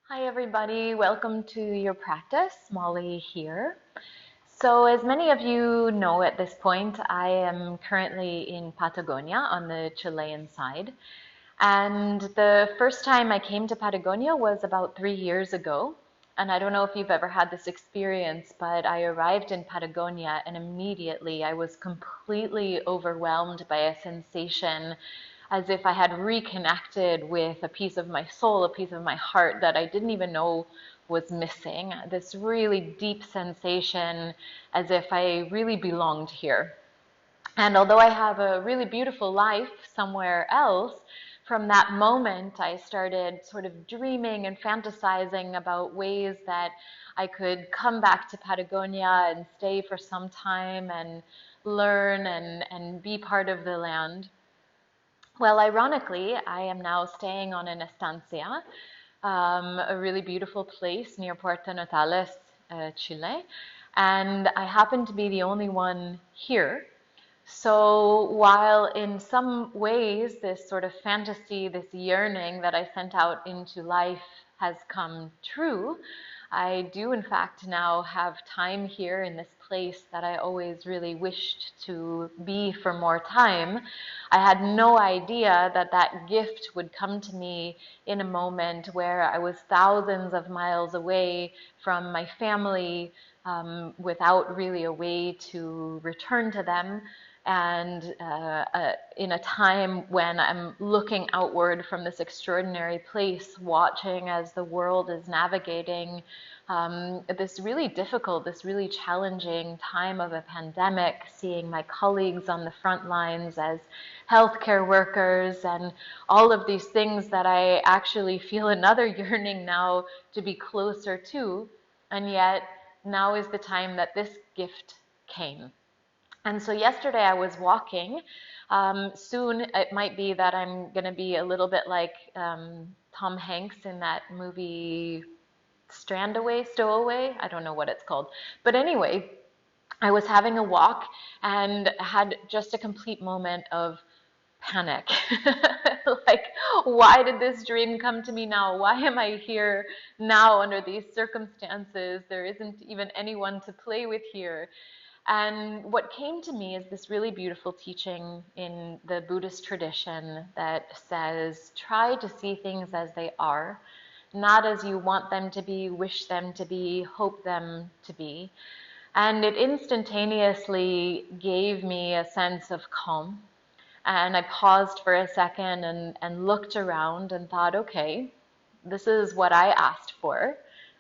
Hi everybody, welcome to your practice. Molly here. So as many of you know at this point, I am currently in Patagonia on the Chilean side. And the first time I came to Patagonia was about 3 years ago. And I don't know if you've ever had this experience, but I arrived in Patagonia and immediately I was completely overwhelmed by a sensation as if I had reconnected with a piece of my soul, a piece of my heart that I didn't even know was missing. This really deep sensation as if I really belonged here. And although I have a really beautiful life somewhere else, from that moment I started sort of dreaming and fantasizing about ways that I could come back to Patagonia and stay for some time and learn and be part of the land. Well, ironically, I am now staying on an estancia, a really beautiful place near Puerto Natales, Chile, and I happen to be the only one here. So while in some ways this sort of fantasy, this yearning that I sent out into life has come true, I do in fact now have time here in this place that I always really wished to be for more time. I had no idea that that gift would come to me in a moment where I was thousands of miles away from my family, without really a way to return to them, and in a time when I'm looking outward from this extraordinary place, watching as the world is navigating this really difficult, this really challenging time of a pandemic, seeing my colleagues on the front lines as healthcare workers and all of these things that I actually feel another yearning now to be closer to. And yet now is the time that this gift came. And so yesterday I was walking. Soon it might be that I'm going to be a little bit like Tom Hanks in that movie Strandaway, Stowaway. I don't know what it's called. But anyway, I was having a walk and had just a complete moment of panic. Like, why did this dream come to me now? Why am I here now under these circumstances? There isn't even anyone to play with here. And what came to me is this really beautiful teaching in the Buddhist tradition that says, try to see things as they are, not as you want them to be, wish them to be, hope them to be. And it instantaneously gave me a sense of calm. And I paused for a second and looked around and thought, okay, this is what I asked for.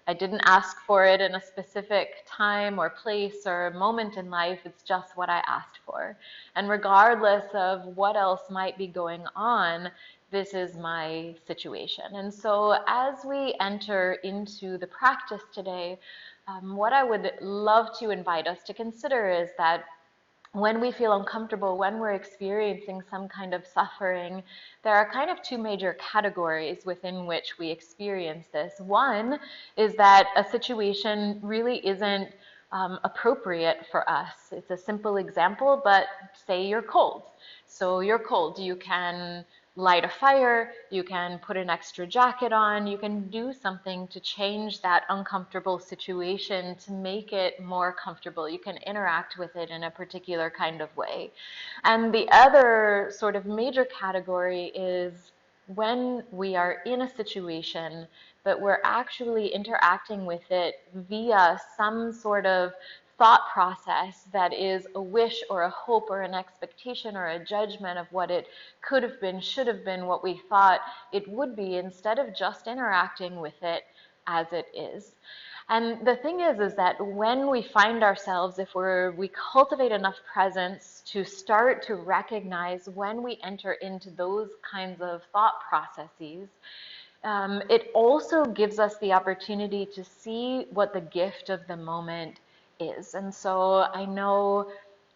I didn't ask for it in a specific time or place or moment in life. It's just what I asked for. And regardless of what else might be going on, this is my situation. And so as we enter into the practice today, what I would love to invite us to consider is that when we feel uncomfortable, when we're experiencing some kind of suffering, there are kind of two major categories within which we experience this. One is that a situation really isn't appropriate for us. It's a simple example, but say you're cold. So you're cold. You can light a fire, you can put an extra jacket on, you can do something to change that uncomfortable situation to make it more comfortable. You can interact with it in a particular kind of way. And the other sort of major category is when we are in a situation, but we're actually interacting with it via some sort of thought process that is a wish or a hope or an expectation or a judgment of what it could have been, should have been, what we thought it would be, instead of just interacting with it as it is. And the thing is that when we find ourselves, if we cultivate enough presence to start to recognize when we enter into those kinds of thought processes, it also gives us the opportunity to see what the gift of the moment is. And so I know,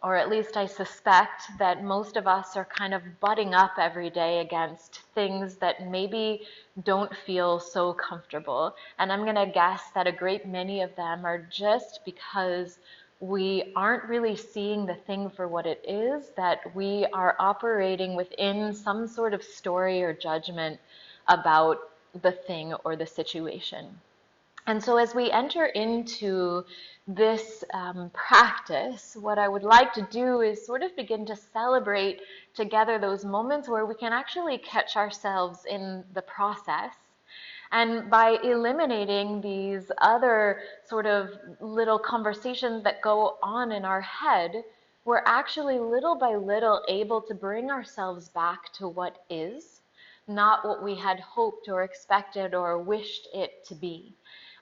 or at least I suspect, that most of us are kind of butting up every day against things that maybe don't feel so comfortable. And I'm going to guess that a great many of them are just because we aren't really seeing the thing for what it is, that we are operating within some sort of story or judgment about the thing or the situation. And so as we enter into this practice, what I would like to do is sort of begin to celebrate together those moments where we can actually catch ourselves in the process. And by eliminating these other sort of little conversations that go on in our head, we're actually little by little able to bring ourselves back to what is, not what we had hoped or expected or wished it to be.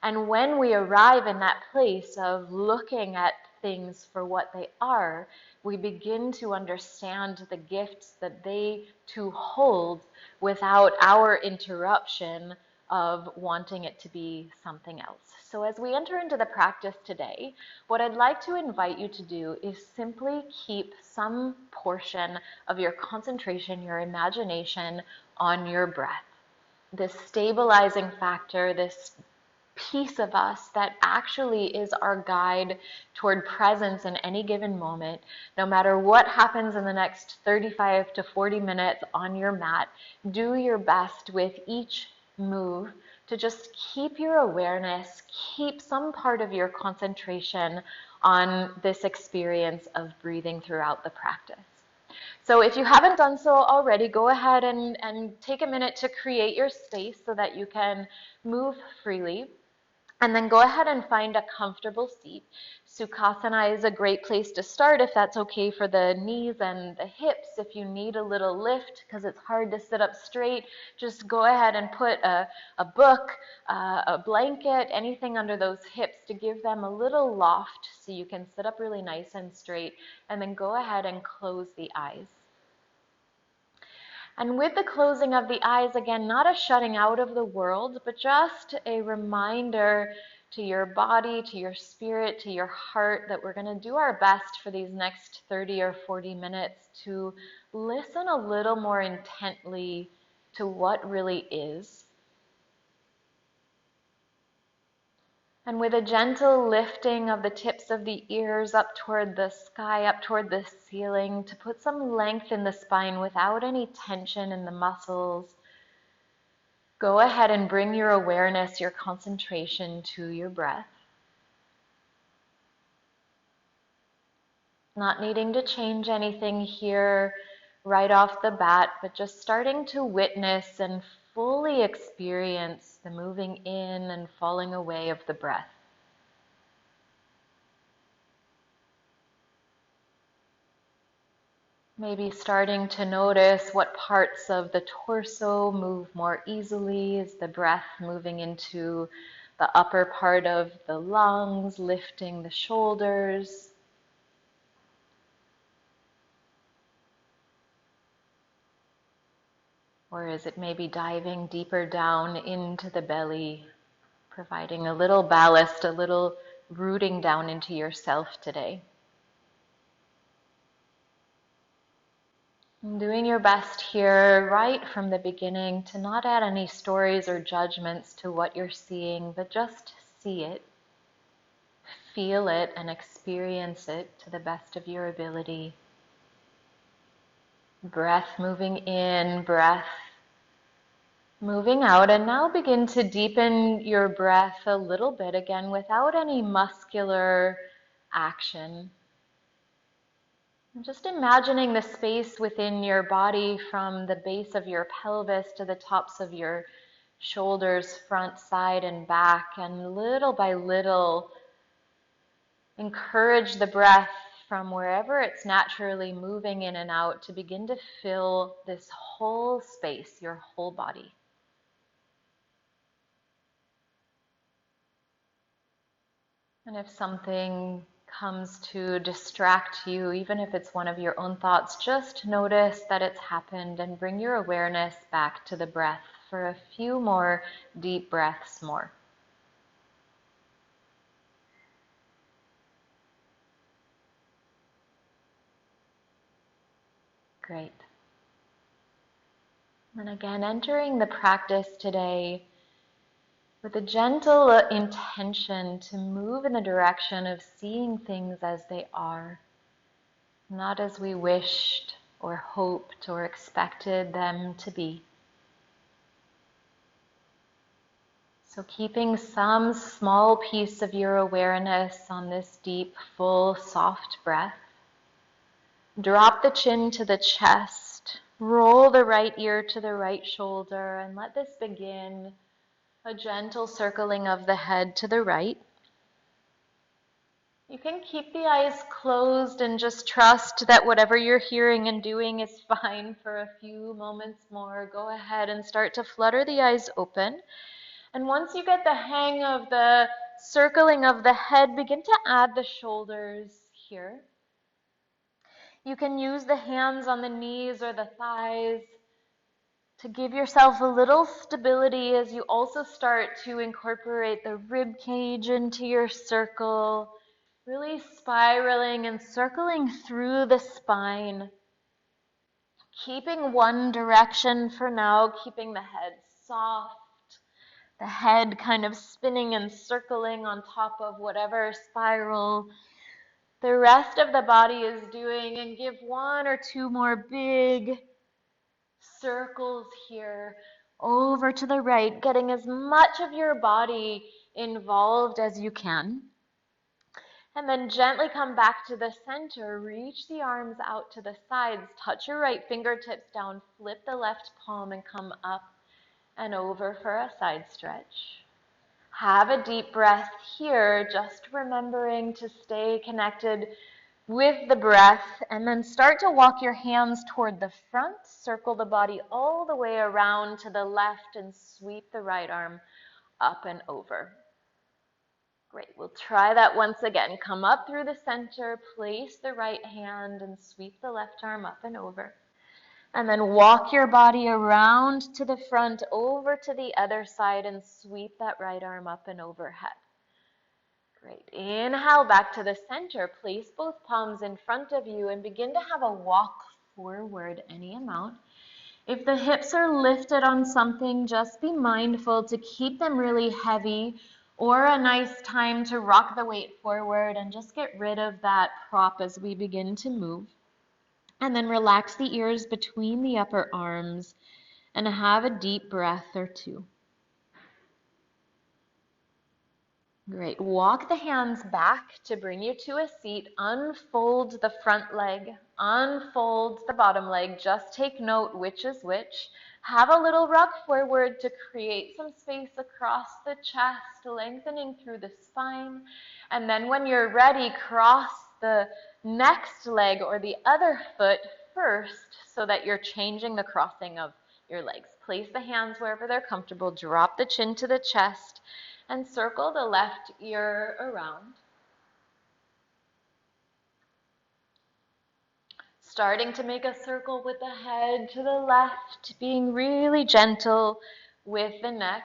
And when we arrive in that place of looking at things for what they are, we begin to understand the gifts that they too hold without our interruption of wanting it to be something else. So as we enter into the practice today, what I'd like to invite you to do is simply keep some portion of your concentration, your imagination on your breath. This stabilizing factor, this piece of us that actually is our guide toward presence in any given moment. No matter what happens in the next 35 to 40 minutes on your mat, do your best with each move to just keep your awareness, keep some part of your concentration on this experience of breathing throughout the practice. So if you haven't done so already, go ahead and take a minute to create your space so that you can move freely. And then go ahead and find a comfortable seat. Sukhasana is a great place to start if that's okay for the knees and the hips. If you need a little lift because it's hard to sit up straight, just go ahead and put a book, a blanket, anything under those hips to give them a little loft so you can sit up really nice and straight. And then go ahead and close the eyes. And with the closing of the eyes, again, not a shutting out of the world, but just a reminder to your body, to your spirit, to your heart that we're going to do our best for these next 30 or 40 minutes to listen a little more intently to what really is. And with a gentle lifting of the tips of the ears up toward the sky, up toward the ceiling, to put some length in the spine without any tension in the muscles, go ahead and bring your awareness, your concentration to your breath. Not needing to change anything here right off the bat, but just starting to witness and fully experience the moving in and falling away of the breath. Maybe starting to notice what parts of the torso move more easily. Is the breath moving into the upper part of the lungs, lifting the shoulders? Or is it maybe diving deeper down into the belly, providing a little ballast, a little rooting down into yourself today? Doing your best here right from the beginning to not add any stories or judgments to what you're seeing, but just see it, feel it, and experience it to the best of your ability. Breath moving in, breath moving out, and now begin to deepen your breath a little bit again without any muscular action. Just imagining the space within your body from the base of your pelvis to the tops of your shoulders, front, side, and back, and little by little encourage the breath from wherever it's naturally moving in and out to begin to fill this whole space, your whole body. And if something comes to distract you, even if it's one of your own thoughts, just notice that it's happened and bring your awareness back to the breath for a few more deep breaths more. Great. And again, entering the practice today with a gentle intention to move in the direction of seeing things as they are, not as we wished or hoped or expected them to be. So keeping some small piece of your awareness on this deep, full, soft breath. Drop the chin to the chest. Roll the right ear to the right shoulder, and let this begin a gentle circling of the head to the right. You can keep the eyes closed and just trust that whatever you're hearing and doing is fine for a few moments more. Go ahead and start to flutter the eyes open. And once you get the hang of the circling of the head, begin to add the shoulders here. You can use the hands on the knees or the thighs to give yourself a little stability as you also start to incorporate the rib cage into your circle, really spiraling and circling through the spine. Keeping one direction for now, keeping the head soft, the head kind of spinning and circling on top of whatever spiral the rest of the body is doing, and give one or two more big circles here over to the right, getting as much of your body involved as you can. And then gently come back to the center, reach the arms out to the sides, touch your right fingertips down, flip the left palm and come up and over for a side stretch. Have a deep breath here, just remembering to stay connected with the breath, and then start to walk your hands toward the front, circle the body all the way around to the left and sweep the right arm up and over. Great, we'll try that once again. Come up through the center, place the right hand and sweep the left arm up and over. And then walk your body around to the front, over to the other side and sweep that right arm up and overhead. Great. Inhale back to the center. Place both palms in front of you and begin to have a walk forward any amount. If the hips are lifted on something, just be mindful to keep them really heavy, or a nice time to rock the weight forward and just get rid of that prop as we begin to move. And then relax the ears between the upper arms and have a deep breath or two. Great. Walk the hands back to bring you to a seat. Unfold the front leg. Unfold the bottom leg. Just take note which is which. Have a little rock forward to create some space across the chest, lengthening through the spine. And then when you're ready, cross the next leg or the other foot first so that you're changing the crossing of your legs. Place the hands wherever they're comfortable. Drop the chin to the chest. And circle the left ear around. Starting to make a circle with the head to the left, being really gentle with the neck.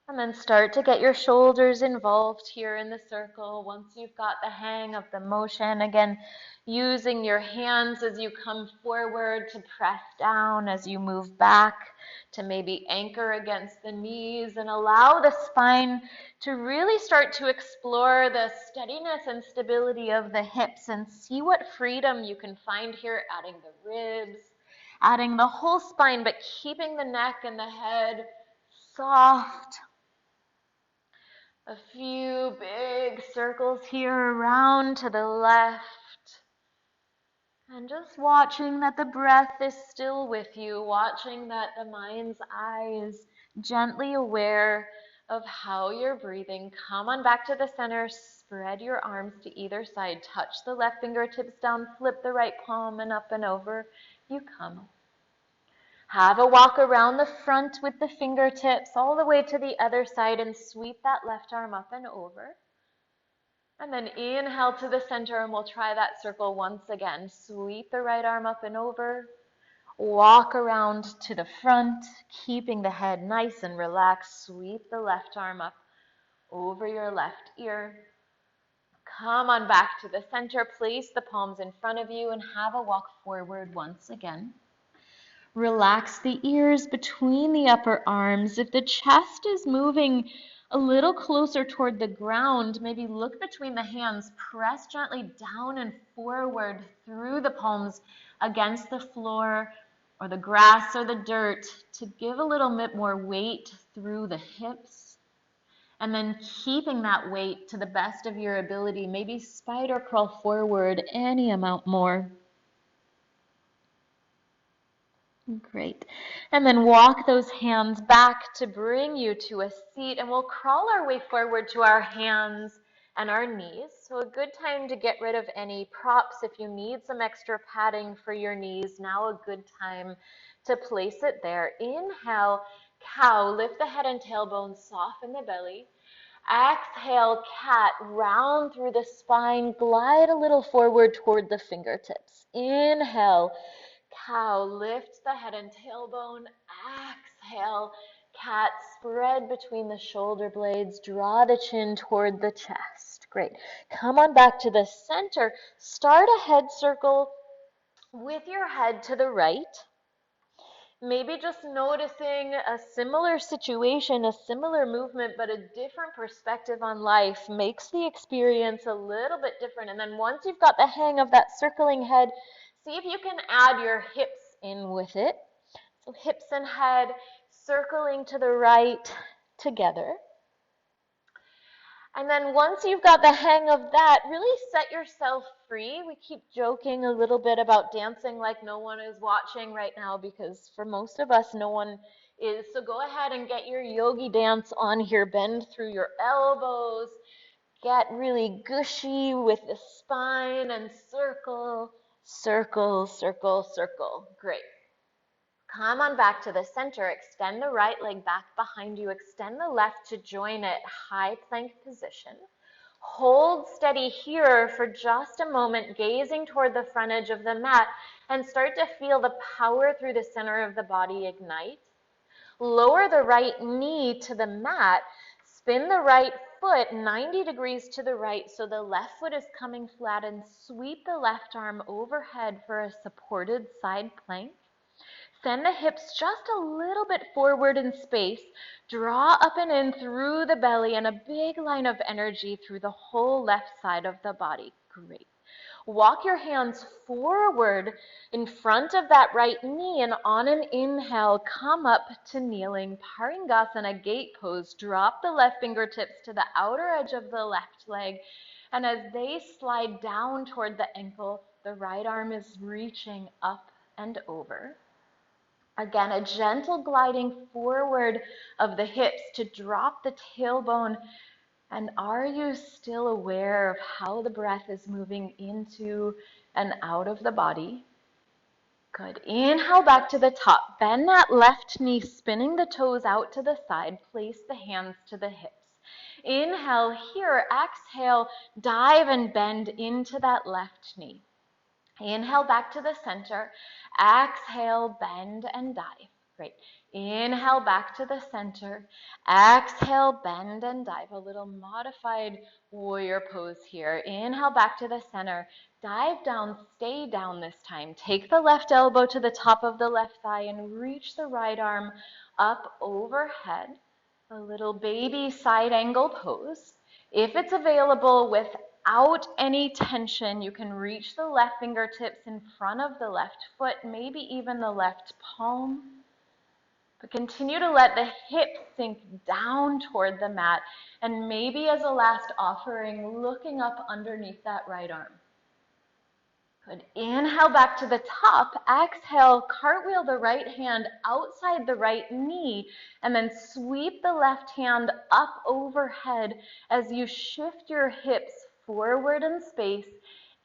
And then start to get your shoulders involved here in the circle. Once you've got the hang of the motion, again, using your hands as you come forward to press down, as you move back, to maybe anchor against the knees and allow the spine to really start to explore the steadiness and stability of the hips and see what freedom you can find here, adding the ribs, adding the whole spine, but keeping the neck and the head soft. A few big circles here around to the left. And just watching that the breath is still with you, watching that the mind's eye is gently aware of how you're breathing. Come on back to the center, spread your arms to either side, touch the left fingertips down, flip the right palm and up and over. You come. Have a walk around the front with the fingertips all the way to the other side and sweep that left arm up and over. And then inhale to the center and we'll try that circle once again. Sweep the right arm up and over. Walk around to the front, keeping the head nice and relaxed. Sweep the left arm up over your left ear. Come on back to the center. Place the palms in front of you and have a walk forward once again. Relax the ears between the upper arms. If the chest is moving a little closer toward the ground, maybe look between the hands. Press gently down and forward through the palms against the floor or the grass or the dirt to give a little bit more weight through the hips. And then keeping that weight to the best of your ability, maybe spider crawl forward any amount more. Great. And then walk those hands back to bring you to a seat, and we'll crawl our way forward to our hands and our knees. So a good time to get rid of any props. If you need some extra padding for your knees, now a good time to place it there. Inhale, cow, lift the head and tailbone, soften the belly. Exhale, cat, round through the spine, glide a little forward toward the fingertips. Inhale, cow, lift the head and tailbone. Exhale, cat, spread between the shoulder blades. Draw the chin toward the chest. Great. Come on back to the center. Start a head circle with your head to the right. Maybe just noticing a similar situation, a similar movement, but a different perspective on life makes the experience a little bit different. And then once you've got the hang of that circling head, see if you can add your hips in with it. So hips and head circling to the right together. And then once you've got the hang of that, really set yourself free. We keep joking a little bit about dancing like no one is watching right now, because for most of us, no one is. So go ahead and get your yogi dance on here. Bend through your elbows. Get really gushy with the spine and circle, circle, circle, circle. Great. Come on back to the center. Extend the right leg back behind you. Extend the left to join it. High plank position. Hold steady here for just a moment, gazing toward the front edge of the mat, and start to feel the power through the center of the body ignite. Lower the right knee to the mat. Spin the right foot 90 degrees to the right so the left foot is coming flat, and sweep the left arm overhead for a supported side plank. Send the hips just a little bit forward in space. Draw up and in through the belly, and a big line of energy through the whole left side of the body. Great. Walk your hands forward in front of that right knee, and on an inhale, come up to kneeling, Paringasana, gate pose. Drop the left fingertips to the outer edge of the left leg, and as they slide down toward the ankle, the right arm is reaching up and over. Again, a gentle gliding forward of the hips to drop the tailbone. And are you still aware of how the breath is moving into and out of the body? Good. Inhale back to the top. Bend that left knee, spinning the toes out to the side. Place the hands to the hips. Inhale here. Exhale, dive and bend into that left knee. Inhale back to the center. Exhale, bend and dive. Great. Inhale back to the center. Exhale, bend and dive. A little modified warrior pose here. Inhale back to the center. Dive down, stay down this time. Take the left elbow to the top of the left thigh and reach the right arm up overhead. A little baby side angle pose. If it's available without any tension, you can reach the left fingertips in front of the left foot, maybe even the left palm. But continue to let the hips sink down toward the mat, and maybe as a last offering, looking up underneath that right arm. Good. Inhale back to the top. Exhale, cartwheel the right hand outside the right knee, and then sweep the left hand up overhead as you shift your hips forward in space.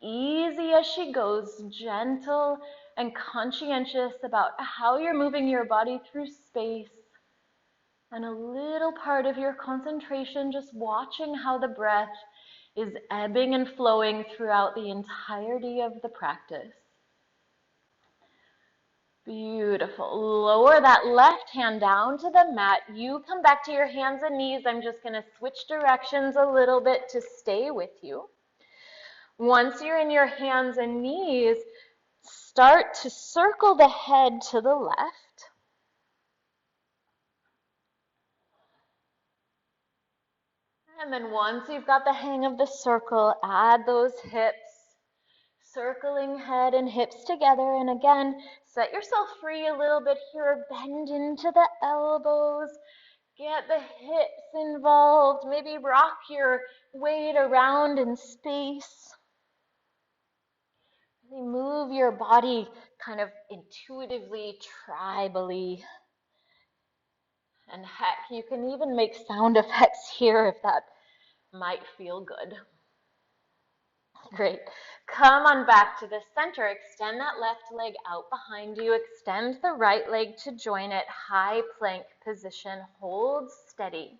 Easy as she goes, gentle and conscientious about how you're moving your body through space. And a little part of your concentration just watching how the breath is ebbing and flowing throughout the entirety of the practice. Beautiful. Lower that left hand down to the mat. You come back to your hands and knees. I'm just going to switch directions a little bit to stay with you. Once you're in your hands and knees, start to circle the head to the left. And then once you've got the hang of the circle, add those hips, circling head and hips together. And again, set yourself free a little bit here. Bend into the elbows. Get the hips involved. Maybe rock your weight around in space. Really move your body kind of intuitively, tribally. And heck, you can even make sound effects here if that might feel good. Great. Come on back to the center. Extend that left leg out behind you. Extend the right leg to join it. High plank position. Hold steady.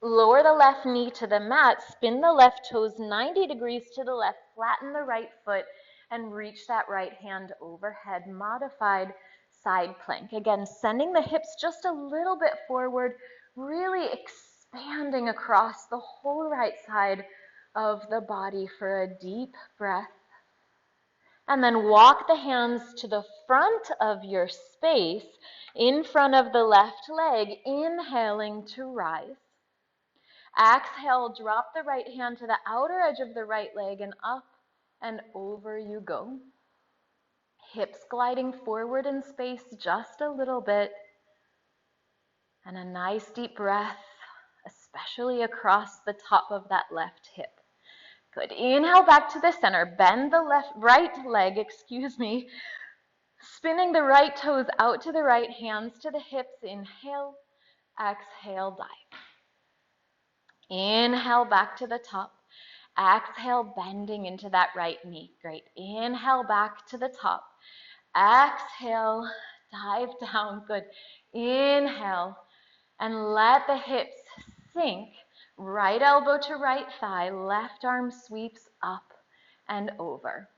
Lower the left knee to the mat. Spin the left toes 90 degrees to the left. Flatten the right foot and reach that right hand overhead. Modified side plank. Again, sending the hips just a little bit forward, really expanding across the whole right side of the body for a deep breath. And then walk the hands to the front of your space in front of the left leg, inhaling to rise. Exhale, drop the right hand to the outer edge of the right leg and up and over you go. Hips gliding forward in space just a little bit. And a nice deep breath, especially across the top of that left hip. Good. Inhale back to the center. Bend the right leg, spinning the right toes out to the right, hands to the hips. Inhale, exhale, dive. Inhale back to the top. Exhale, bending into that right knee. Great. Inhale back to the top. Exhale, dive down. Good. Inhale, and let the hips sink. Right elbow to right thigh, left arm sweeps up and over.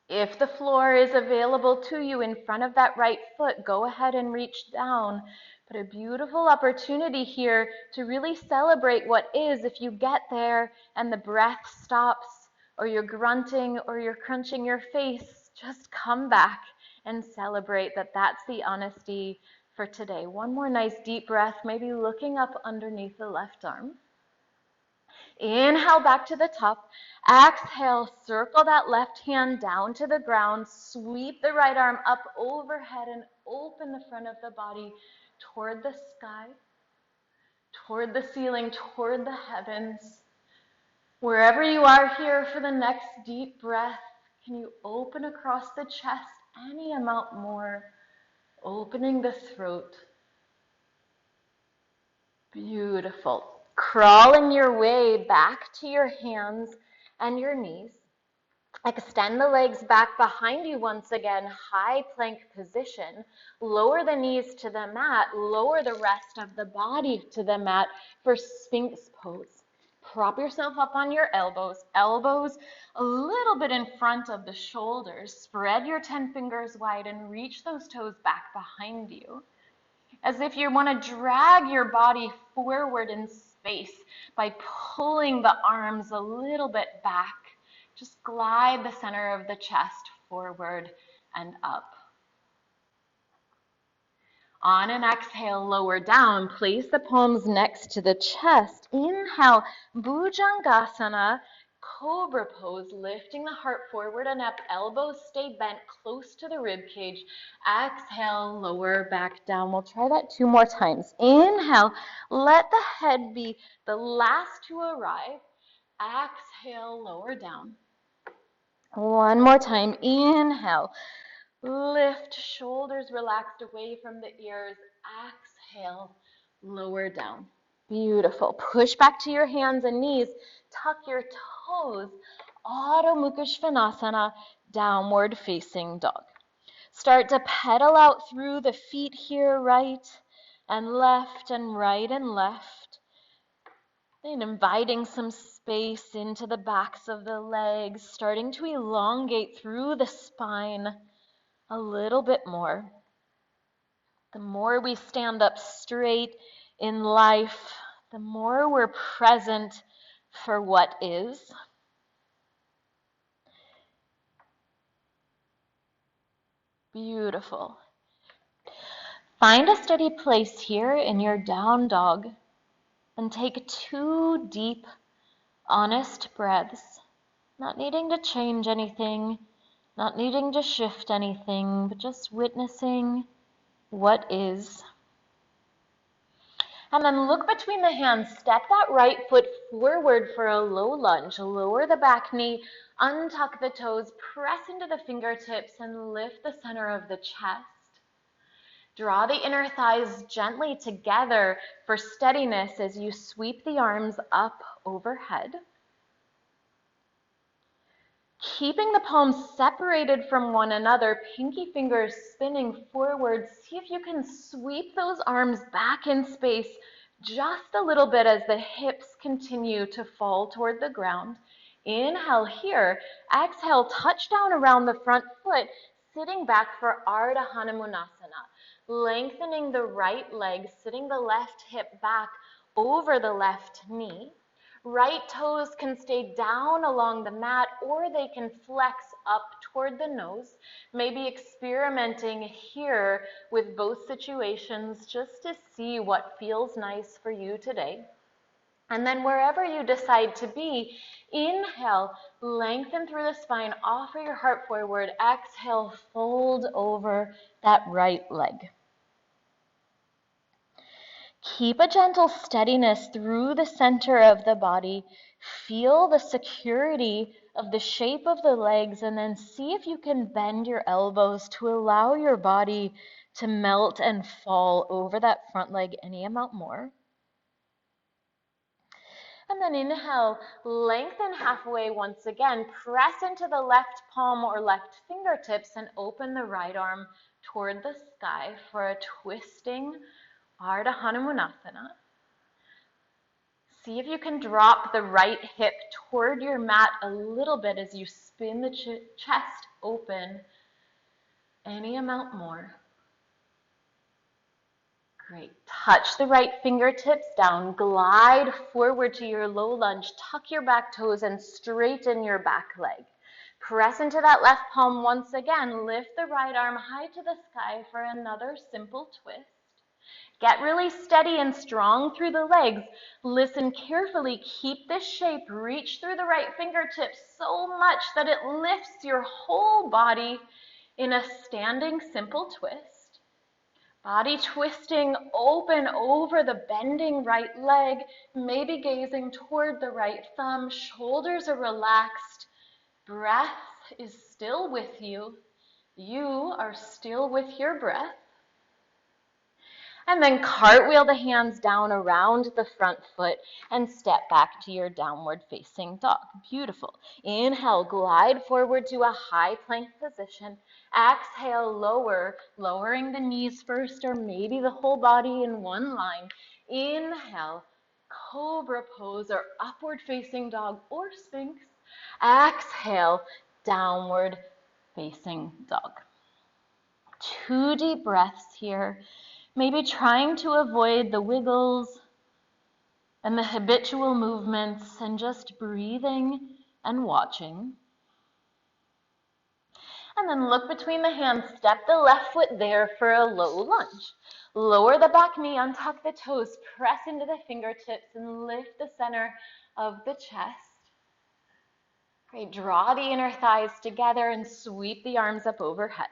If the floor is available to you in front of that right foot, go ahead and reach down. But a beautiful opportunity here to really celebrate what is. If you get there and the breath stops, or you're grunting, or you're crunching your face, just come back and celebrate that that's the honesty for today. One more nice deep breath, maybe looking up underneath the left arm. Inhale back to the top. Exhale, circle that left hand down to the ground. Sweep the right arm up overhead and open the front of the body toward the sky, toward the ceiling, toward the heavens. Wherever you are here for the next deep breath, can you open across the chest any amount more? Opening the throat. Beautiful. Crawling your way back to your hands and your knees. Extend the legs back behind you once again, high plank position. Lower the knees to the mat. Lower the rest of the body to the mat for Sphinx pose. Prop yourself up on your elbows. Elbows a little bit in front of the shoulders. Spread your 10 fingers wide and reach those toes back behind you. As if you want to drag your body forward in space by pulling the arms a little bit back. Just glide the center of the chest forward and up. On an exhale, lower down. Place the palms next to the chest. Inhale, Bhujangasana, Cobra pose, lifting the heart forward and up. Elbows stay bent close to the rib cage. Exhale, lower back down. We'll try that 2 more times. Inhale, let the head be the last to arrive. Exhale, lower down. 1 more time. Inhale. Lift, shoulders relaxed away from the ears. Exhale, lower down. Beautiful. Push back to your hands and knees. Tuck your toes. Adho Mukha Svanasana, downward facing dog. Start to pedal out through the feet here, right and left and right and left. And inviting some space into the backs of the legs, starting to elongate through the spine a little bit more. The more we stand up straight in life, the more we're present for what is. Beautiful. Find a steady place here in your down dog and take 2 deep, honest breaths, not needing to change anything, Not needing to shift anything, but just witnessing what is. And then look between the hands, step that right foot forward for a low lunge. Lower the back knee, untuck the toes, press into the fingertips, and lift the center of the chest. Draw the inner thighs gently together for steadiness as you sweep the arms up overhead. Keeping the palms separated from one another, pinky fingers spinning forward. See if you can sweep those arms back in space just a little bit as the hips continue to fall toward the ground. Inhale here. Exhale, touch down around the front foot, sitting back for Ardha Hanumanasana. Lengthening the right leg, sitting the left hip back over the left knee. Right toes can stay down along the mat or they can flex up toward the nose. Maybe experimenting here with both situations just to see what feels nice for you today. And then wherever you decide to be, inhale, lengthen through the spine, offer your heart forward. Exhale, fold over that right leg. Keep a gentle steadiness through the center of the body. Feel the security of the shape of the legs, and then see if you can bend your elbows to allow your body to melt and fall over that front leg any amount more. And then inhale, lengthen halfway once again. Press into the left palm or left fingertips and open the right arm toward the sky for a twisting Ardha Hanumanasana. See if you can drop the right hip toward your mat a little bit as you spin the chest open any amount more. Great. Touch the right fingertips down. Glide forward to your low lunge. Tuck your back toes and straighten your back leg. Press into that left palm once again. Lift the right arm high to the sky for another simple twist. Get really steady and strong through the legs. Listen carefully. Keep this shape. Reach through the right fingertips so much that it lifts your whole body in a standing simple twist. Body twisting open over the bending right leg, maybe gazing toward the right thumb. Shoulders are relaxed. Breath is still with you. You are still with your breath. And then cartwheel the hands down around the front foot and step back to your downward facing dog. Beautiful. Inhale, glide forward to a high plank position. Exhale, lowering the knees first or maybe the whole body in one line. Inhale, cobra pose or upward facing dog or sphinx. Exhale, downward facing dog. 2 deep breaths here. Maybe trying to avoid the wiggles and the habitual movements and just breathing and watching. And then look between the hands, step the left foot there for a low lunge. Lower the back knee, untuck the toes, press into the fingertips and lift the center of the chest. Great, draw the inner thighs together and sweep the arms up overhead.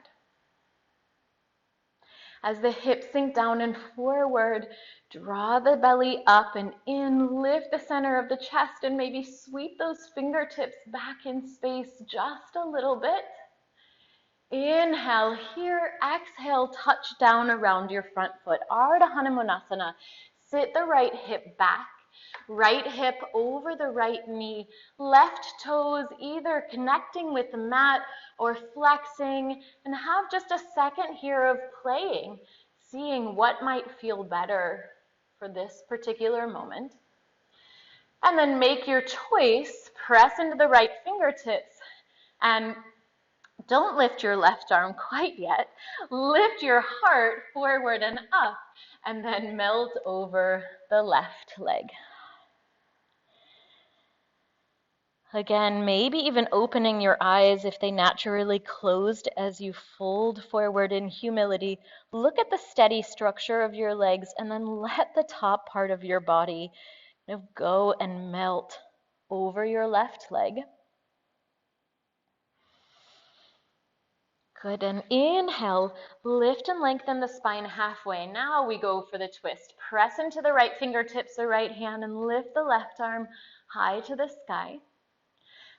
As the hips sink down and forward, draw the belly up and in, lift the center of the chest, and maybe sweep those fingertips back in space just a little bit. Inhale here, exhale, touch down around your front foot. Ardha Hanumanasana. Sit the right hip back. Right hip over the right knee, left toes either connecting with the mat or flexing, and have just a second here of playing, seeing what might feel better for this particular moment. And then make your choice, press into the right fingertips, and don't lift your left arm quite yet. Lift your heart forward and up, and then melt over the left leg. Again, maybe even opening your eyes if they naturally closed as you fold forward in humility. Look at the steady structure of your legs and then let the top part of your body go and melt over your left leg. Good, and inhale, lift and lengthen the spine halfway. Now we go for the twist. Press into the right fingertips, the right hand, and lift the left arm high to the sky.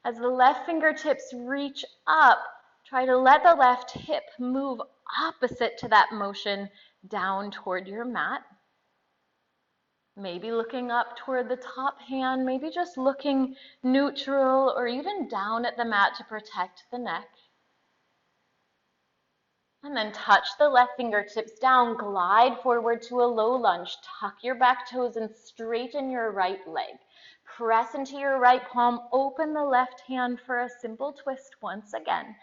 As the left fingertips reach up, try to let the left hip move opposite to that motion down toward your mat. Maybe looking up toward the top hand, maybe just looking neutral or even down at the mat to protect the neck. And then touch the left fingertips down, glide forward to a low lunge, tuck your back toes and straighten your right leg. Press into your right palm, open the left hand for a simple twist once again.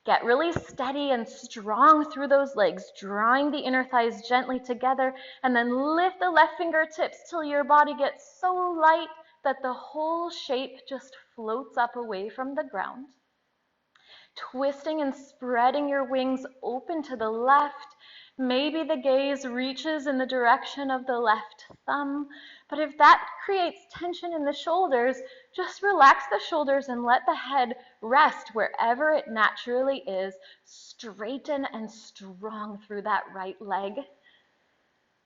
Get really steady and strong through those legs, drawing the inner thighs gently together, and then lift the left fingertips till your body gets so light that the whole shape just floats up away from the ground. Twisting and spreading your wings open to the left. Maybe the gaze reaches in the direction of the left thumb, but if that creates tension in the shoulders, just relax the shoulders and let the head rest wherever it naturally is. Straighten and strong through that right leg.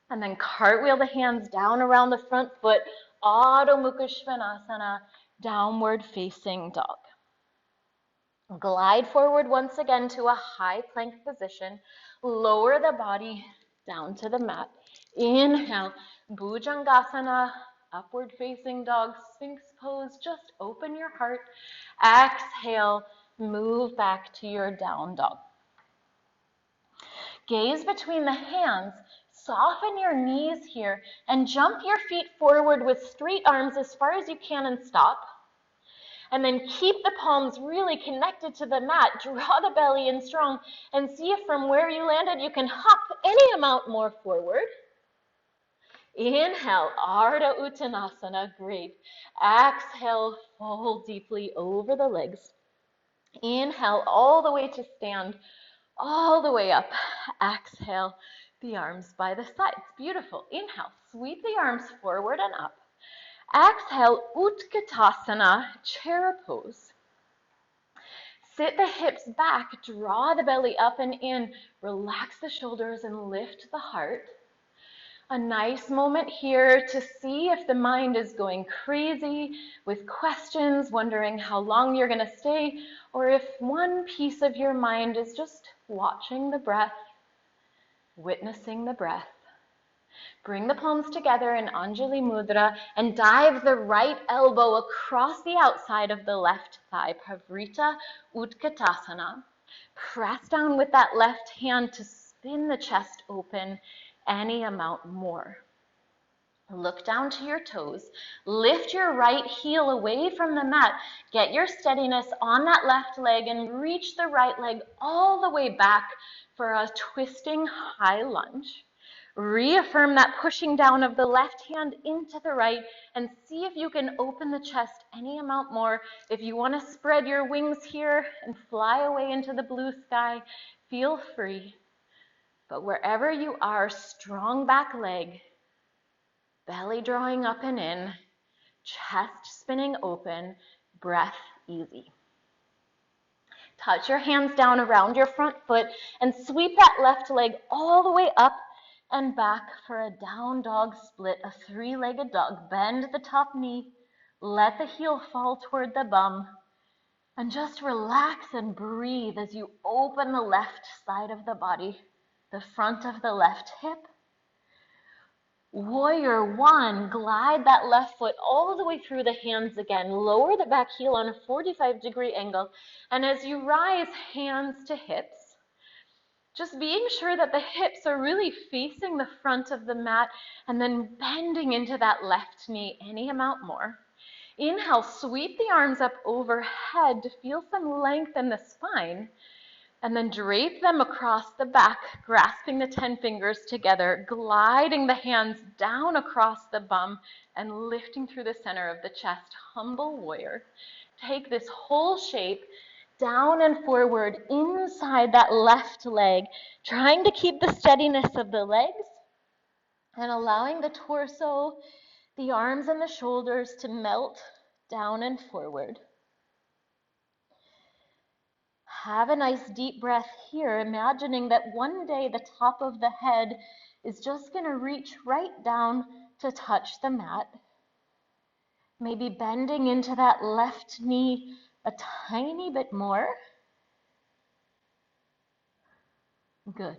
And then cartwheel the hands down around the front foot, Adho Mukha Svanasana, downward facing dog. Glide forward once again to a high plank position. Lower the body down to the mat. Inhale, Bhujangasana, upward facing dog, Sphinx pose. Just open your heart. Exhale, move back to your down dog. Gaze between the hands. Soften your knees here and jump your feet forward with straight arms as far as you can and stop. And then keep the palms really connected to the mat. Draw the belly in strong and see if from where you landed you can hop any amount more forward. Inhale, Ardha Uttanasana, great. Exhale, fold deeply over the legs. Inhale all the way to stand, all the way up. Exhale, the arms by the sides. Beautiful. Inhale, sweep the arms forward and up. Exhale, Utkatasana, chair pose. Sit the hips back, draw the belly up and in, relax the shoulders and lift the heart. A nice moment here to see if the mind is going crazy with questions, wondering how long you're going to stay, or if one piece of your mind is just watching the breath, witnessing the breath. Bring the palms together in Anjali Mudra and dive the right elbow across the outside of the left thigh, Pavrita Utkatasana. Press down with that left hand to spin the chest open any amount more. Look down to your toes. Lift your right heel away from the mat. Get your steadiness on that left leg and reach the right leg all the way back for a twisting high lunge. Reaffirm that pushing down of the left hand into the right and see if you can open the chest any amount more. If you want to spread your wings here and fly away into the blue sky, feel free. But wherever you are, strong back leg, belly drawing up and in, chest spinning open, breath easy. Touch your hands down around your front foot and sweep that left leg all the way up and back for a down dog split, a three-legged dog. Bend the top knee, let the heel fall toward the bum, and just relax and breathe as you open the left side of the body, the front of the left hip. Warrior one, glide that left foot all the way through the hands again. Lower the back heel on a 45-degree angle, and as you rise, hands to hips. Just being sure that the hips are really facing the front of the mat and then bending into that left knee any amount more. Inhale, sweep the arms up overhead to feel some length in the spine, and then drape them across the back, grasping the 10 fingers together, gliding the hands down across the bum and lifting through the center of the chest. Humble warrior. Take this whole shape down and forward inside that left leg, trying to keep the steadiness of the legs and allowing the torso, the arms and the shoulders to melt down and forward. Have a nice deep breath here, imagining that one day the top of the head is just going to reach right down to touch the mat. Maybe bending into that left knee a tiny bit more. Good.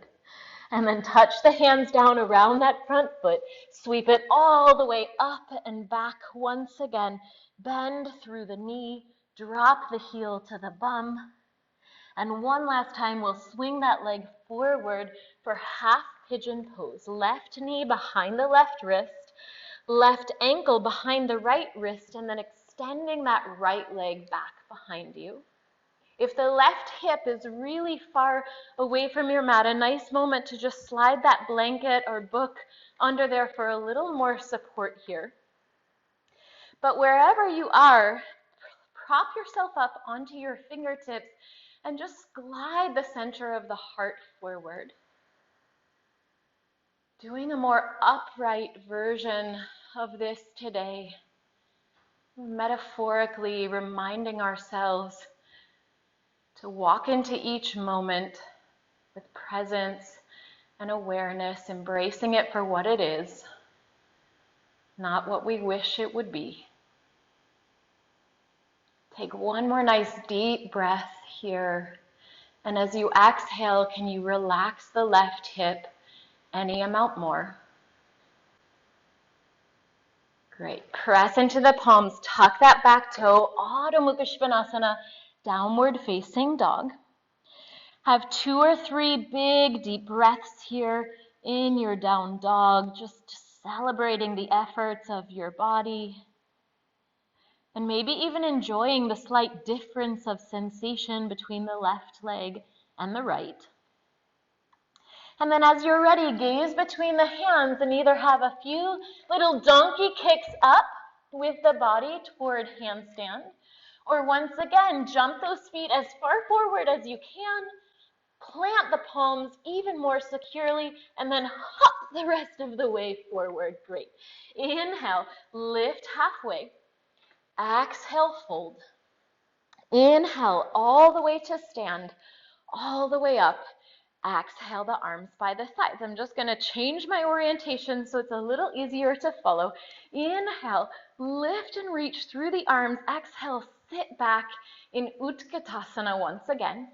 And then touch the hands down around that front foot. Sweep it all the way up and back once again. Bend through the knee. Drop the heel to the bum. And one last time, we'll swing that leg forward for half pigeon pose. Left knee behind the left wrist. Left ankle behind the right wrist. And then extending that right leg back behind you. If the left hip is really far away from your mat, a nice moment to just slide that blanket or book under there for a little more support here. But wherever you are, prop yourself up onto your fingertips and just glide the center of the heart forward. Doing a more upright version of this today, metaphorically reminding ourselves to walk into each moment with presence and awareness, embracing it for what it is, not what we wish it would be. Take one more nice deep breath here. And as you exhale, can you relax the left hip any amount more? Great. Press into the palms, tuck that back toe, Adho Mukha Svanasana, downward facing dog. Have 2 or 3 big deep breaths here in your down dog, just celebrating the efforts of your body. And maybe even enjoying the slight difference of sensation between the left leg and the right. And then as you're ready, gaze between the hands and either have a few little donkey kicks up with the body toward handstand, or once again, jump those feet as far forward as you can, plant the palms even more securely, and then hop the rest of the way forward. Great. Inhale, lift halfway. Exhale, fold. Inhale, all the way to stand, all the way up. Exhale, the arms by the sides. I'm just going to change my orientation so it's a little easier to follow. Inhale, lift and reach through the arms. Exhale, sit back in Utkatasana once again.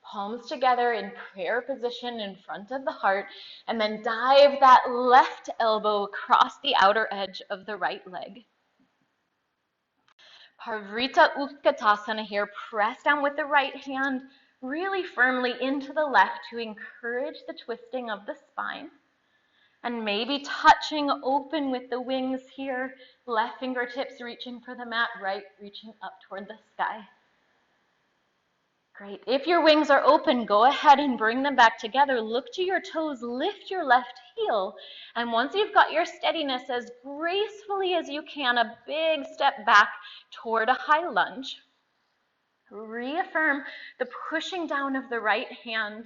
Palms together in prayer position in front of the heart, and then dive that left elbow across the outer edge of the right leg. Parvrita Utkatasana here. Press down with the right hand really firmly into the left to encourage the twisting of the spine. And maybe touching open with the wings here. Left fingertips reaching for the mat, right reaching up toward the sky. Great. If your wings are open, go ahead and bring them back together. Look to your toes, lift your left heel. And once you've got your steadiness, as gracefully as you can, a big step back toward a high lunge. Reaffirm the pushing down of the right hand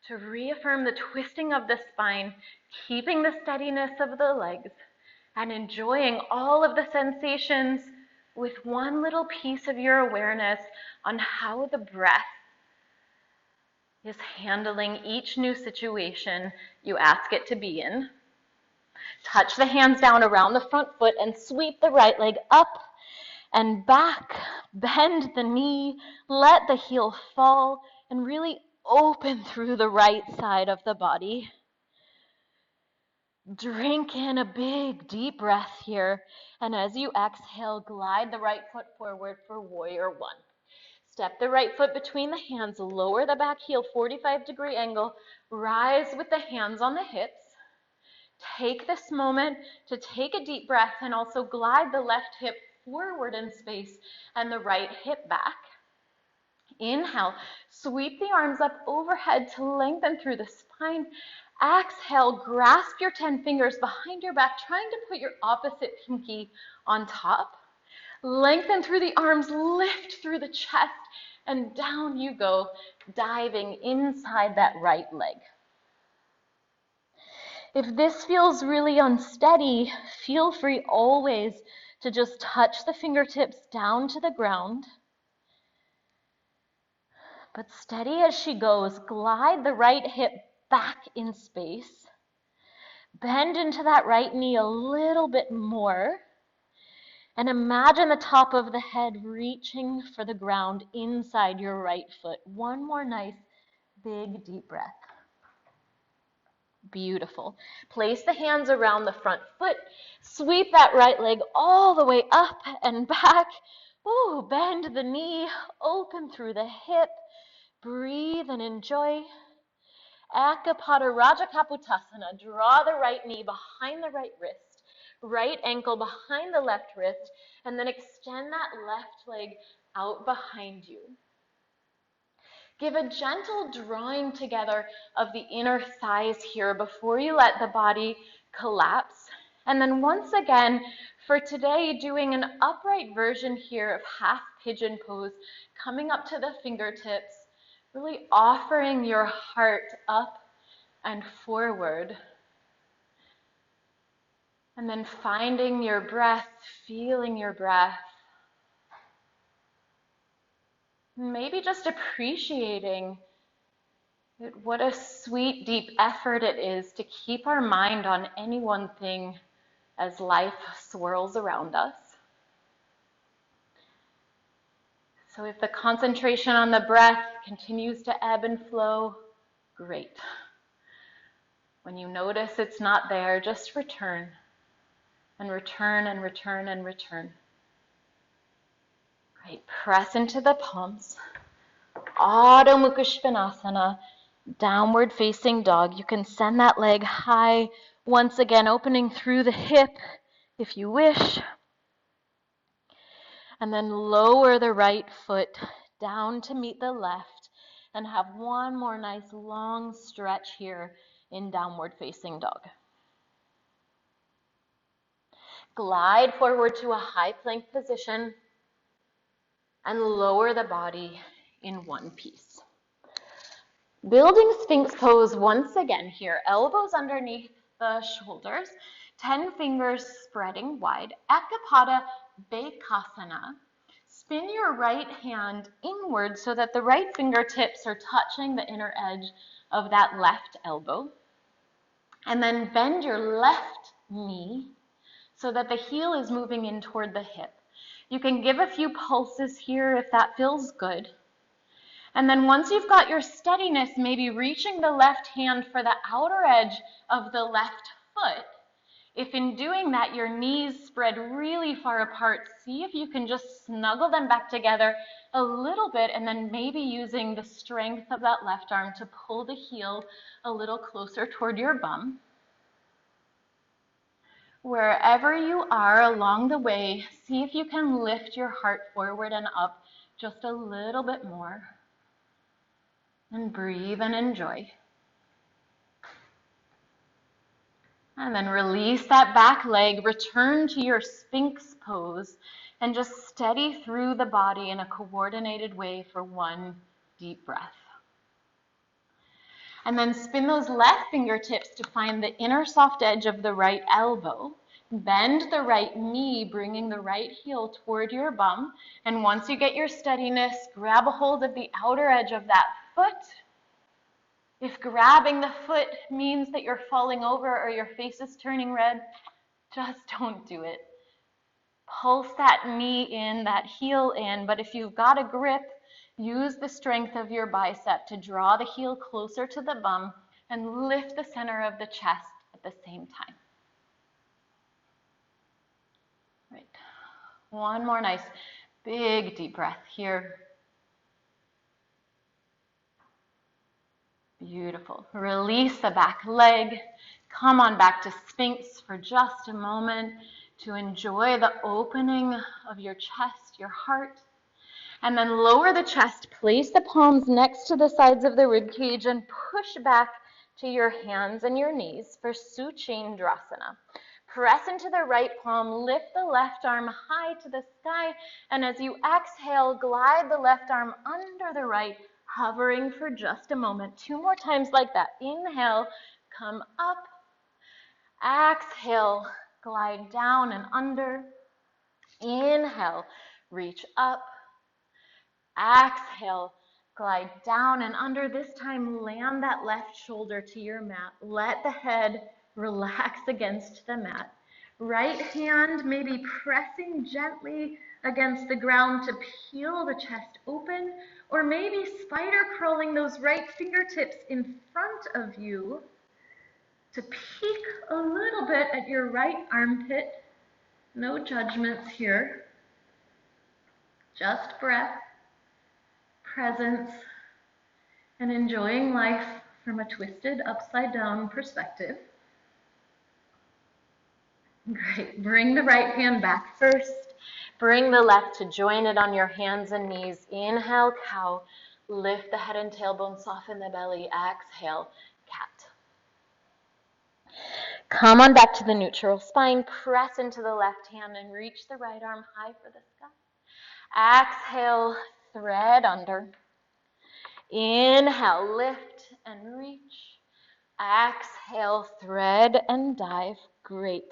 to reaffirm the twisting of the spine, keeping the steadiness of the legs, and enjoying all of the sensations with one little piece of your awareness on how the breath is handling each new situation you ask it to be in. Touch the hands down around the front foot and sweep the right leg up and back. Bend the knee, let the heel fall, and really open through the right side of the body. Drink in a big, deep breath here, and as you exhale, glide the right foot forward for warrior one. Step the right foot between the hands, lower the back heel, 45-degree angle, rise with the hands on the hips. Take this moment to take a deep breath and also glide the left hip forward in space and the right hip back. Inhale, sweep the arms up overhead to lengthen through the spine. Exhale, grasp your 10 fingers behind your back, trying to put your opposite pinky on top. Lengthen through the arms, lift through the chest, and down you go, diving inside that right leg. If this feels really unsteady, feel free always to just touch the fingertips down to the ground. But steady as she goes, glide the right hip back in space. Bend into that right knee a little bit more. And imagine the top of the head reaching for the ground inside your right foot. One more nice, big, deep breath. Beautiful. Place the hands around the front foot. Sweep that right leg all the way up and back. Ooh, bend the knee, open through the hip. Breathe and enjoy. Akapada Raja Kapotasana. Draw the right knee behind the right wrist. Right ankle behind the left wrist. And then extend that left leg out behind you. Give a gentle drawing together of the inner thighs here before you let the body collapse. And then once again, for today, doing an upright version here of half pigeon pose, coming up to the fingertips, really offering your heart up and forward. And then finding your breath, feeling your breath. Maybe just appreciating what a sweet, deep effort it is to keep our mind on any one thing as life swirls around us. So if the concentration on the breath continues to ebb and flow, great. When you notice it's not there, just return and return and return and return. Great. Press into the palms. Adho Mukha Svanasana. Downward facing dog. You can send that leg high, once again opening through the hip if you wish. And then lower the right foot down to meet the left and have one more nice long stretch here in downward facing dog. Glide forward to a high plank position and lower the body in one piece. Building Sphinx pose once again here, elbows underneath the shoulders, 10 fingers spreading wide, Akapada Bekasana. Spin your right hand inward so that the right fingertips are touching the inner edge of that left elbow. And then bend your left knee so that the heel is moving in toward the hip. You can give a few pulses here if that feels good. And then once you've got your steadiness, maybe reaching the left hand for the outer edge of the left foot. If in doing that, your knees spread really far apart, see if you can just snuggle them back together a little bit, and then maybe using the strength of that left arm to pull the heel a little closer toward your bum. Wherever you are along the way, see if you can lift your heart forward and up just a little bit more. And breathe and enjoy. And then release that back leg, return to your Sphinx pose, and just steady through the body in a coordinated way for one deep breath. And then spin those left fingertips to find the inner soft edge of the right elbow. Bend the right knee, bringing the right heel toward your bum. And once you get your steadiness, grab a hold of the outer edge of that foot. If grabbing the foot means that you're falling over or your face is turning red, just don't do it. Pulse that knee in, that heel in, but if you've got a grip, use the strength of your bicep to draw the heel closer to the bum and lift the center of the chest at the same time. Right. One more nice big deep breath here. Beautiful. Release the back leg. Come on back to Sphinx for just a moment to enjoy the opening of your chest, your heart. And then lower the chest. Place the palms next to the sides of the rib cage and push back to your hands and your knees for Suchendrasana. Press into the right palm, lift the left arm high to the sky, and as you exhale, glide the left arm under the right, hovering for just a moment. 2 more times like that. Inhale, come up. Exhale, glide down and under. Inhale, reach up. Exhale, Glide down and under. This time, land that left shoulder to your mat. Let the head relax against the mat. Right hand maybe pressing gently against the ground to peel the chest open, or maybe spider crawling those right fingertips in front of you to peek a little bit at your right armpit. No judgments here. Just breath, presence, and enjoying life from a twisted upside down perspective. Great. Bring the right hand back first. Bring the left to join it on your hands and knees. Inhale, cow. Lift the head and tailbone, soften the belly. Exhale, cat. Come on back to the neutral spine. Press into the left hand and reach the right arm high for the sky. Exhale, thread under. Inhale, lift and reach. Exhale, thread and dive. Great.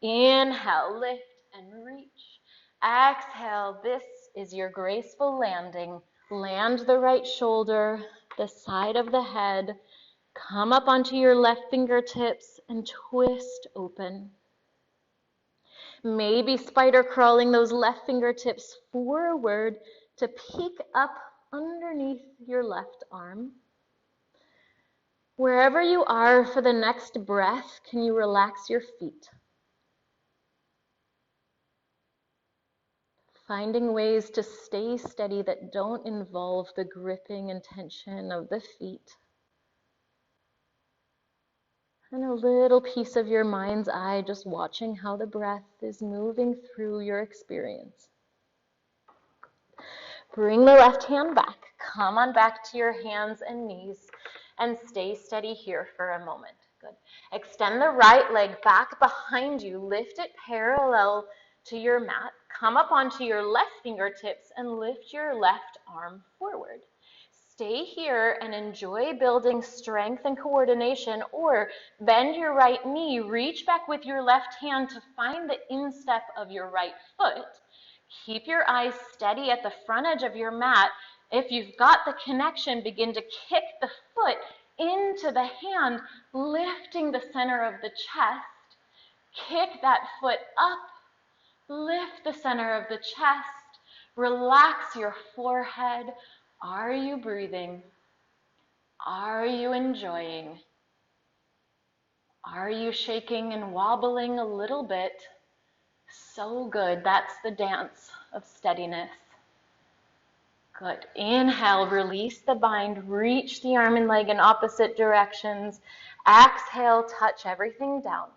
Inhale, lift and reach. Exhale, this is your graceful landing. Land the right shoulder, the side of the head. Come up onto your left fingertips and twist open. Maybe spider crawling those left fingertips forward to peek up underneath your left arm. Wherever you are for the next breath, can you relax your feet? Finding ways to stay steady that don't involve the gripping and tension of the feet. And a little piece of your mind's eye just watching how the breath is moving through your experience. Bring the left hand back. Come on back to your hands and knees and stay steady here for a moment. Good. Extend the right leg back behind you. Lift it parallel to your mat. Come up onto your left fingertips and lift your left arm forward. Stay here and enjoy building strength and coordination, or bend your right knee, reach back with your left hand to find the instep of your right foot. Keep your eyes steady at the front edge of your mat. If you've got the connection, begin to kick the foot into the hand, lifting the center of the chest. Kick that foot up, lift the center of the chest, relax your forehead. Are you breathing? Are you enjoying? Are you shaking and wobbling a little bit? So good. That's the dance of steadiness. Good. Inhale, release the bind, reach the arm and leg in opposite directions. Exhale, touch everything down.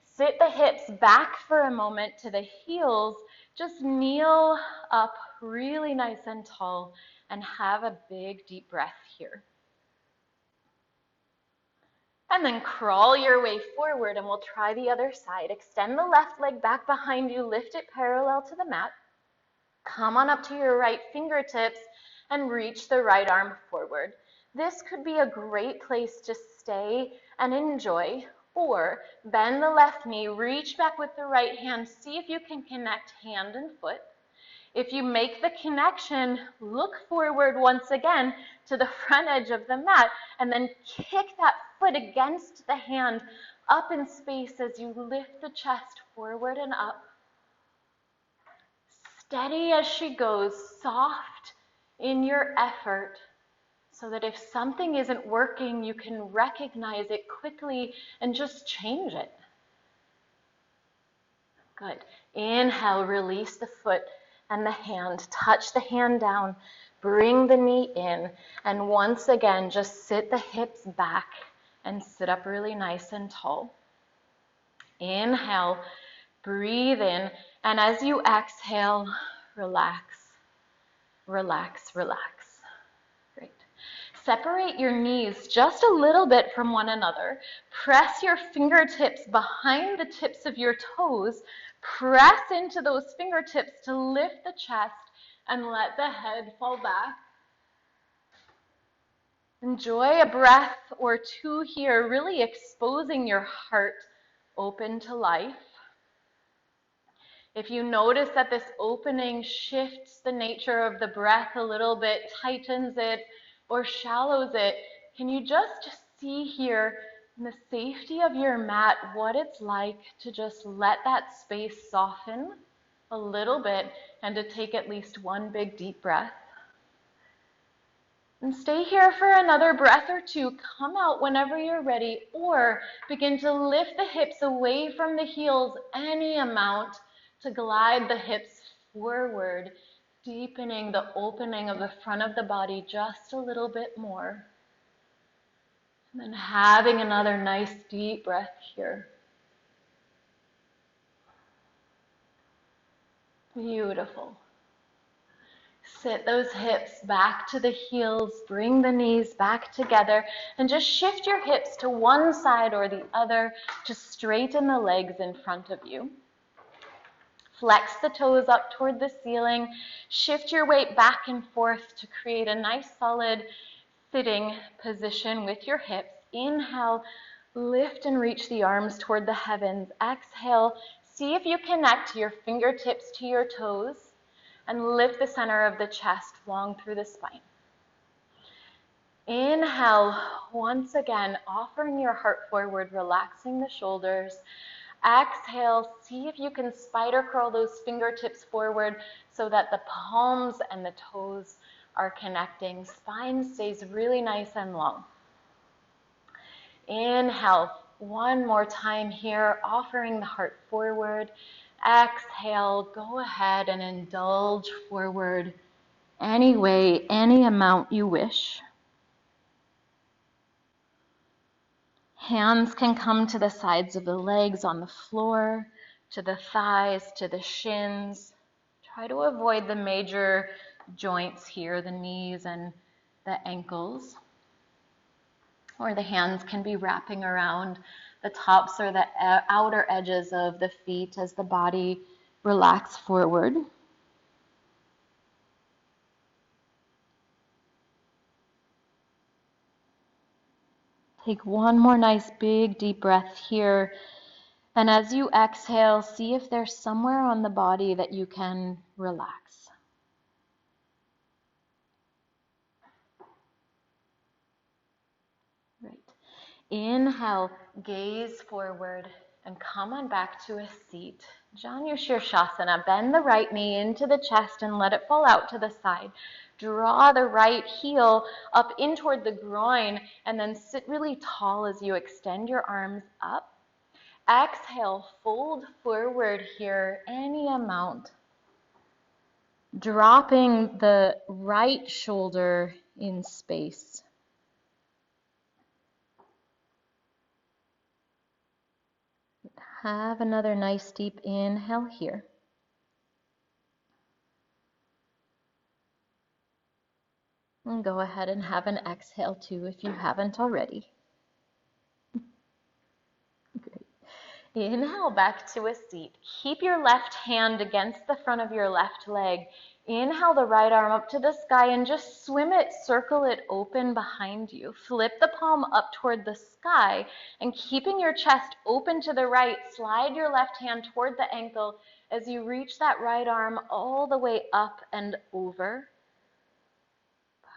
Sit the hips back for a moment to the heels. Just kneel up really nice and tall and have a big deep breath here. And then crawl your way forward and we'll try the other side. Extend the left leg back behind you, lift it parallel to the mat. Come on up to your right fingertips and reach the right arm forward. This could be a great place to stay and enjoy, or bend the left knee, reach back with the right hand, see if you can connect hand and foot. If you make the connection, look forward once again to the front edge of the mat and then kick that foot against the hand up in space as you lift the chest forward and up. Steady as she goes, soft in your effort, so that if something isn't working, you can recognize it quickly and just change it. Good. Inhale, release the foot and the hand. Touch the hand down, bring the knee in, and once again, just sit the hips back and sit up really nice and tall. Inhale, breathe in, and as you exhale, relax, relax, relax. Great. Separate your knees just a little bit from one another. Press your fingertips behind the tips of your toes. Press into those fingertips to lift the chest and let the head fall back. Enjoy a breath or two here, really exposing your heart open to life. If you notice that this opening shifts the nature of the breath a little bit, tightens it, or shallows it, can you just see here in the safety of your mat what it's like to just let that space soften a little bit and to take at least one big deep breath? And stay here for another breath or two. Come out whenever you're ready, or begin to lift the hips away from the heels any amount to glide the hips forward, deepening the opening of the front of the body just a little bit more. And then having another nice deep breath here. Beautiful. Sit those hips back to the heels, bring the knees back together, and just shift your hips to one side or the other to straighten the legs in front of you. Flex the toes up toward the ceiling. Shift your weight back and forth to create a nice solid sitting position with your hips. Inhale, lift and reach the arms toward the heavens. Exhale, see if you connect your fingertips to your toes and lift the center of the chest long through the spine. Inhale, once again, offering your heart forward, relaxing the shoulders. Exhale, see if you can spider curl those fingertips forward so that the palms and the toes are connecting. Spine stays really nice and long. Inhale, one more time here, offering the heart forward. Exhale, go ahead and indulge forward any way, any amount you wish. Hands can come to the sides of the legs on the floor, to the thighs, to the shins. Try to avoid the major joints here, the knees and the ankles. Or the hands can be wrapping around the tops or the outer edges of the feet as the body relaxes forward. Take one more nice big deep breath here. And as you exhale, see if there's somewhere on the body that you can relax. Right. Inhale, gaze forward and come on back to a seat. Janu Shirshasana. Bend the right knee into the chest and let it fall out to the side. Draw the right heel up in toward the groin and then sit really tall as you extend your arms up. Exhale, fold forward here any amount. Dropping the right shoulder in space. Have another nice deep inhale here. And go ahead and have an exhale too if you haven't already. Great. Inhale back to a seat. Keep your left hand against the front of your left leg. Inhale the right arm up to the sky and just swim it, circle it open behind you. Flip the palm up toward the sky and keeping your chest open to the right, slide your left hand toward the ankle as you reach that right arm all the way up and over.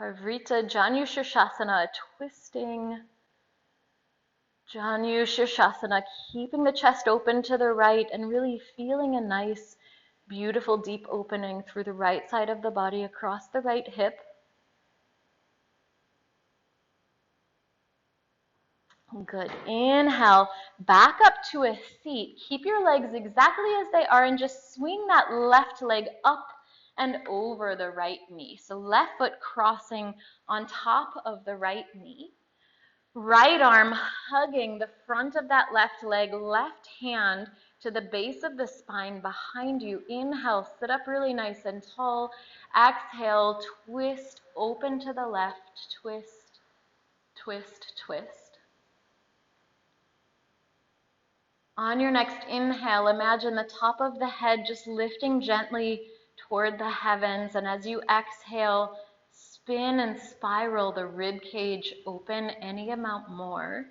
Parvrita Janu Shirshasana, twisting. Janu Shirshasana, keeping the chest open to the right and really feeling a nice, beautiful deep opening through the right side of the body across the right hip. Good. Inhale, back up to a seat. Keep your legs exactly as they are and just swing that left leg up and over the right knee. So left foot crossing on top of the right knee. Right arm hugging the front of that left leg, left hand to the base of the spine behind you. Inhale, sit up really nice and tall. Exhale, twist, open to the left, twist, twist, twist. On your next inhale, imagine the top of the head just lifting gently toward the heavens, and as you exhale, spin and spiral the rib cage open any amount more.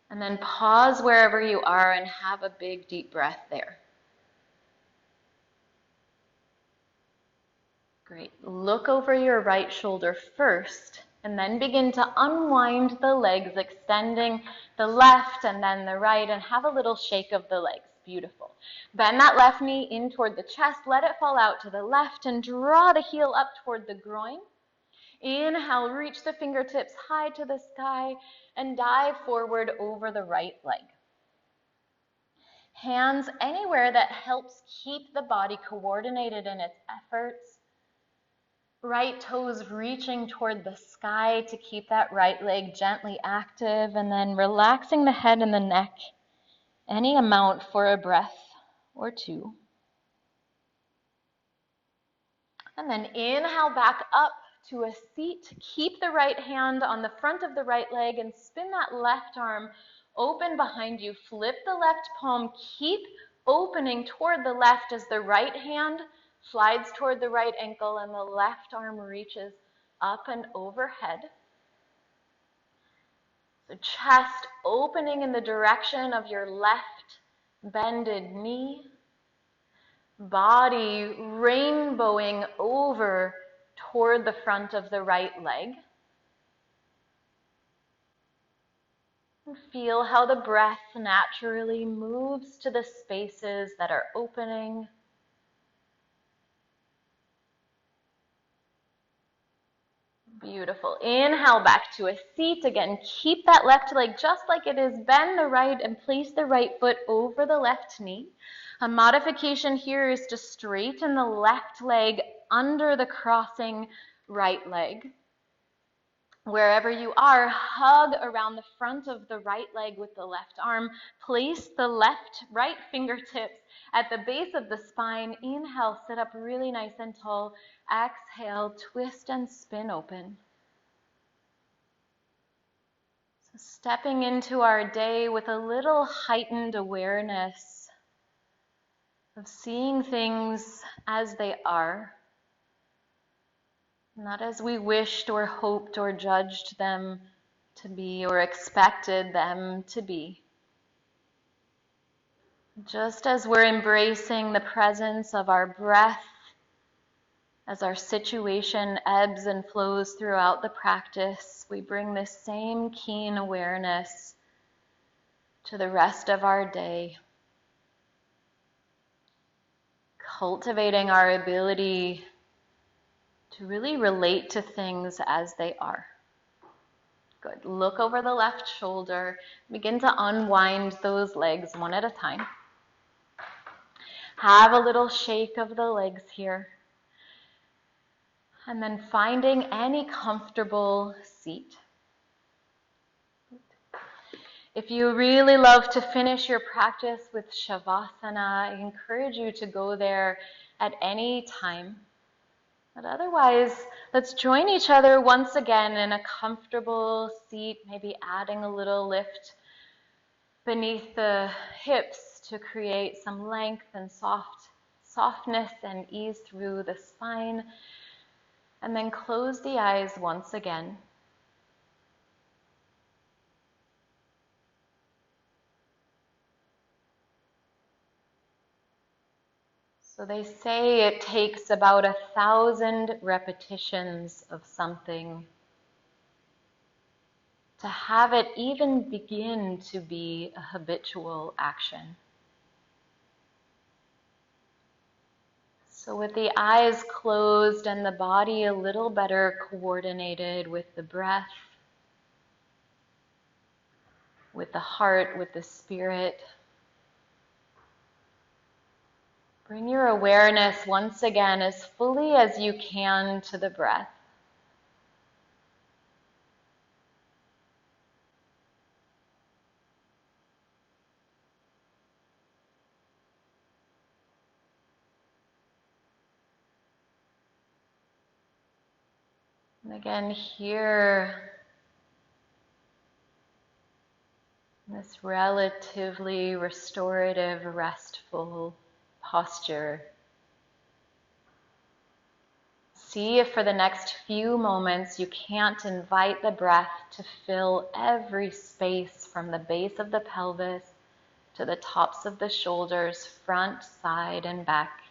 And then pause wherever you are and have a big deep breath there. Great. Look over your right shoulder first, and then begin to unwind the legs, extending the left and then the right, and have a little shake of the legs. Beautiful. Bend that left knee in toward the chest, let it fall out to the left, and draw the heel up toward the groin. Inhale, reach the fingertips high to the sky, and dive forward over the right leg. Hands anywhere that helps keep the body coordinated in its efforts. Right toes reaching toward the sky to keep that right leg gently active, and then relaxing the head and the neck any amount for a breath or two. And then inhale back up to a seat. Keep the right hand on the front of the right leg and spin that left arm open behind you. Flip the left palm. Keep opening toward the left as the right hand slides toward the right ankle and the left arm reaches up and overhead. So chest opening in the direction of your left bended knee. Body rainbowing over toward the front of the right leg. And feel how the breath naturally moves to the spaces that are opening. Beautiful. Inhale back to a seat. Again, keep that left leg just like it is. Bend the right and place the right foot over the left knee. A modification here is to straighten the left leg under the crossing right leg. Wherever you are, hug around the front of the right leg with the left arm. Place the right fingertips at the base of the spine. Inhale, sit up really nice and tall. Exhale, twist and spin open. So stepping into our day with a little heightened awareness of seeing things as they are. Not as we wished or hoped or judged them to be or expected them to be. Just as we're embracing the presence of our breath, as our situation ebbs and flows throughout the practice, we bring this same keen awareness to the rest of our day, cultivating our ability to really relate to things as they are. Good. Look over the left shoulder. Begin to unwind those legs one at a time. Have a little shake of the legs here. And then finding any comfortable seat. If you really love to finish your practice with Shavasana, I encourage you to go there at any time. But otherwise, let's join each other once again in a comfortable seat, maybe adding a little lift beneath the hips to create some length and softness and ease through the spine. And then close the eyes once again. So they say it takes about 1,000 repetitions of something to have it even begin to be a habitual action. So with the eyes closed and the body a little better coordinated with the breath, with the heart, with the spirit, bring your awareness once again as fully as you can to the breath. And again, here, this relatively restorative, restful posture. See if for the next few moments you can't invite the breath to fill every space from the base of the pelvis to the tops of the shoulders, front, side, and back.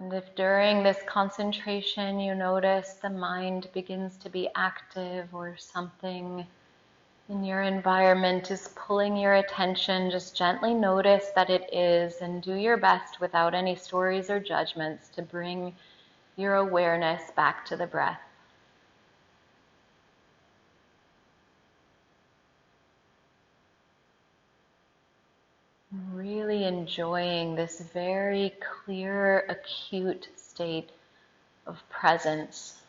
And if during this concentration you notice the mind begins to be active or something in your environment is pulling your attention, just gently notice that it is and do your best without any stories or judgments to bring your awareness back to the breath. Really enjoying this very clear, acute state of presence.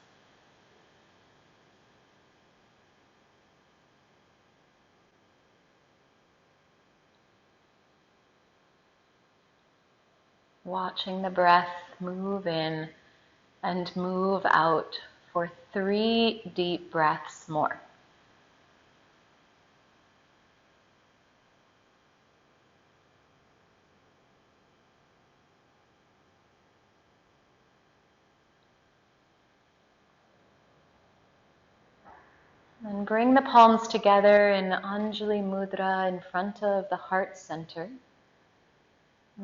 Watching the breath move in and move out for 3 deep breaths more. And bring the palms together in Anjali Mudra in front of the heart center.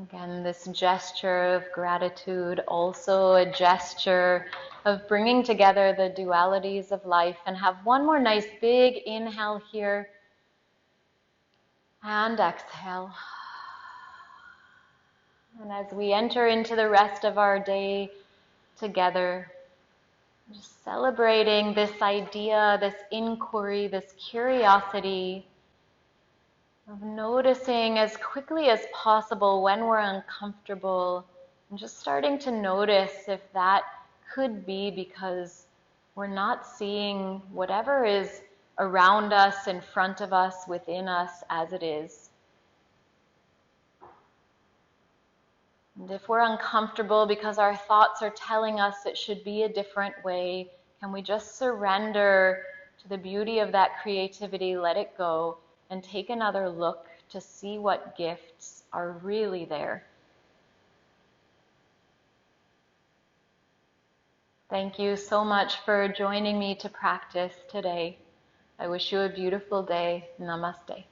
Again, this gesture of gratitude, also a gesture of bringing together the dualities of life. And have one more nice big inhale here. And exhale. And as we enter into the rest of our day together, just celebrating this idea, this inquiry, this curiosity of noticing as quickly as possible when we're uncomfortable, and just starting to notice if that could be because we're not seeing whatever is around us, in front of us, within us as it is. And if we're uncomfortable because our thoughts are telling us it should be a different way, can we just surrender to the beauty of that creativity, let it go, and take another look to see what gifts are really there? Thank you so much for joining me to practice today. I wish you a beautiful day. Namaste.